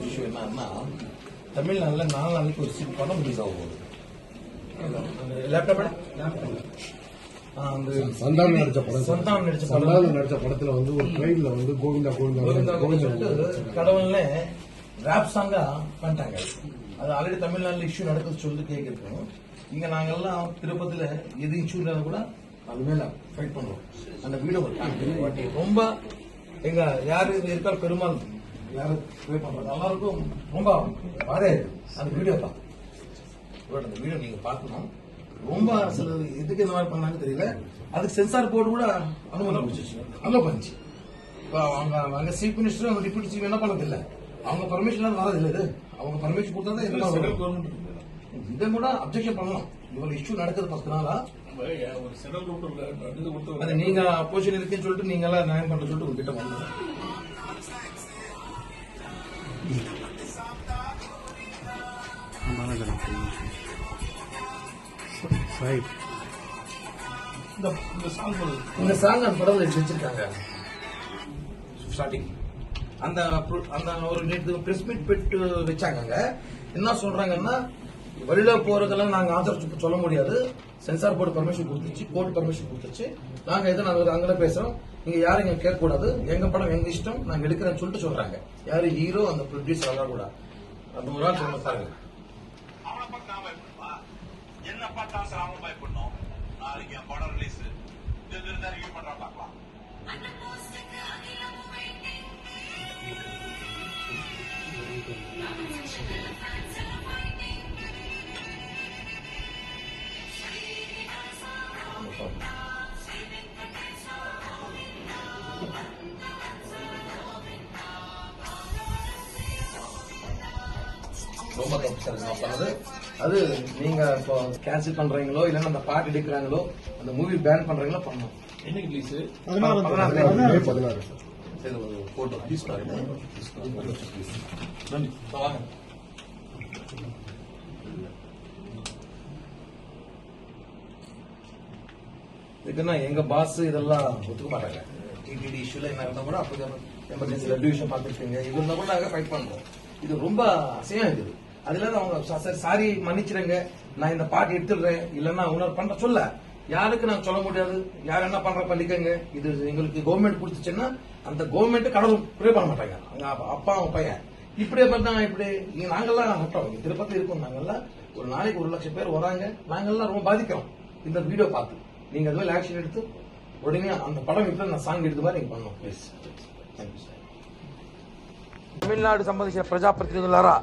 Issue என்னன்னா தமிழ்நாடுல 4 நாளைக்கு ஒரு படம் ரிலீஸ் ஆக போகுது. சந்தானம் நடிச்ச படத்துல வந்து ஒரு ட்ரெயின்ல வந்து கோவிந்தா கடவுள்ல ராப் சாங்கா பண்ணிட்டாங்க. அது ஆல்ரெடி தமிழ்நாடுல இஷ்யூ நடக்குது சொல்லி கேட்கிறோம். இங்க நாங்கெல்லாம் திருப்பதியில எது இஷ்யூ இல்லாத கூட அது மேல ஃபைட் பண்ணுவோம். அந்த வீடியோ ரொம்ப எங்க யாரு இருக்காரு பெருமாள் யாரு பண்றது எல்லாருக்கும் ரொம்ப பாரே அந்த வீடியோ தான். அந்த வீடியோ நீங்க பார்க்கணும். ரொம்ப சில எதுக்கு இந்த மாதிரி பண்ணாங்க தெரியல. அதுக்கு சென்சார் போர்டு கூட அனுமதி அலோ பண்ணிச்சு. அவங்க சீஃப் மினிஸ்டர் அவங்க டிப்யூட்டி சீஃப் என்ன பண்ணது இல்ல, அவங்க பர்மிஷன் வரது இல்ல. இது அவங்க பர்மிஷன் கொடுத்தா இதை கூட அப்செக்ஷன் பண்ணலாம். இவ்வளவு இஷ்யூ நடக்குது 10 நாளா. அது நீங்க அப்போசிஷன் இருக்குன்னு சொல்லிட்டு நீங்க எல்லாம் நியாயம் பண்ற சொல்லிட்டு உங்ககிட்ட வந்து இந்த சாங் அந்த படம் வச்சிருக்காங்க. ஸ்டார்டிங் அந்த ஒரு நேற்று பிரஸ் மீட் பெட்டு வச்சாங்க. என்ன சொல்றாங்கன்னா வெளியில போறதெல்லாம் நாங்க ஆதரவு சொல்ல முடியாது. சென்சார் போர்டு பர்மிஷன் கொடுத்துச்சு, கோர்ட் பர்மிஷன் கொடுத்துச்சு. நாங்க எதை நாங்க அங்கே பேசுறோம். நீங்க யாரும் இங்க கேட்க கூடாது. எங்க படம் எங்க இஷ்டம், நாங்க எடுக்கிறேன்னு சொல்லிட்டு சொல்றாங்க. யாரு ஹீரோ அந்த ப்ரொடியூசர் எல்லாம் கூட அந்த ஒரு ஆள் சொல்ல பாருங்க. என்ன பார்த்தா சாம பயப்படணும். நாளைக்கு என் படம் ரிலீஸ் ரிவ்யூ பண்றோம் பார்க்கலாம். ரொம்ப தப்பு சார் நான் பண்ணது. அது நீங்க இப்போ கேன்சல் பண்றீங்களோ இல்லைன்னா அந்த பாட்டு எடுக்கிறாங்களோ அந்த மூவி பேன் பண்றீங்களோ பண்ணணும். என்னைக்கு ரிலீஸ்? 16 சரி ஒரு போட்டோ ப்ளீஸ் பாருங்க. நன்றி வாங்க. இதுக்குன்னா எங்க பாஸ் இதெல்லாம் ஒத்துக்க மாட்டாங்க. டிடிடி இஷ்யூல என்ன இருந்தா கூட அப்போ எமர்ஜென்சி ரெடியூஷன் பார்த்துருக்கீங்க. இது இருந்தா கூட நாங்க ஃபைட் பண்றோம். இது ரொம்ப அசையா இருக்குது. அதுல அவங்க சாரி மன்னிச்சிருங்க, நான் இந்த பாட்டு எடுத்துடுறேன் இல்லன்னா உணர் பண்ற சொல்ல யாருக்கு நான் சொல்ல முடியாது. யார் என்ன பண்ற பண்ணிக்கங்க. இது எங்களுக்கு கவர்மெண்ட் கொடுத்துச்சுன்னா அந்த கவர்மெண்ட் கடவுள் ப்ரே பண்ண மாட்டாங்க. அப்பா அவன் பையன் இப்படியே பண்ணாங்க. இப்படி நாங்கெல்லாம் ஹட்டோம் திருப்பதி இருக்கோம். நாங்கெல்லாம் ஒரு நாளைக்கு 1 லட்சம் பேர் வராங்க. நாங்கெல்லாம் ரொம்ப பாதிக்கிறோம் இந்த வீடியோ பார்த்து. நீங்க அதுவே ஆக்ஷன் எடுத்து உடனே அந்த படம் இப்ப நான் சாங் எடுத்த மாதிரி நீங்க பண்ணணும் ప్లీజ్. తమిళనాడు సంబంధించిన ప్రజాప్రతినిధులారా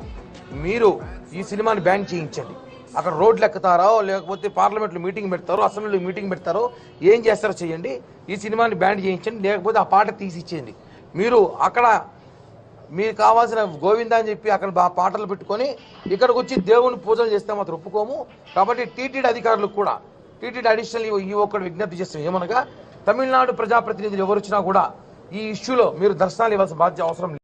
మీరు ఈ సినిమాని బ్యాన్ చేయించండి. అక్కడ రోడ్లు ఎక్కుతారో లేకపోతే పార్లమెంట్లో మీటింగ్ పెడతారో అసెంబ్లీలో మీటింగ్ పెడతారో ఏం చేస్తారో చేయండి. ఈ సినిమాని బ్యాన్ చేయించండి. లేకపోతే ఆ పాట తీసి ఇచ్చేయండి. మీరు అక్కడ మీకు కావాల్సిన గోవిందా అని చెప్పి అక్కడ పాటలు పెట్టుకొని ఇక్కడికి వచ్చి దేవుని పూజలు చేస్తే మాత్రం ఒప్పుకోము. కాబట్టి టీటీడీ అధికారులకు కూడా టీటీడీ అడిషనల్ ఈవో కూడా విజ్ఞప్తి చేస్తాం. ఏమనగా తమిళనాడు ప్రజాప్రతినిధులు ఎవరు వచ్చినా కూడా ఈ ఇష్యూలో మీరు దర్శనాలు ఇవ్వాల్సిన బాధ్యత అవసరం లేదు.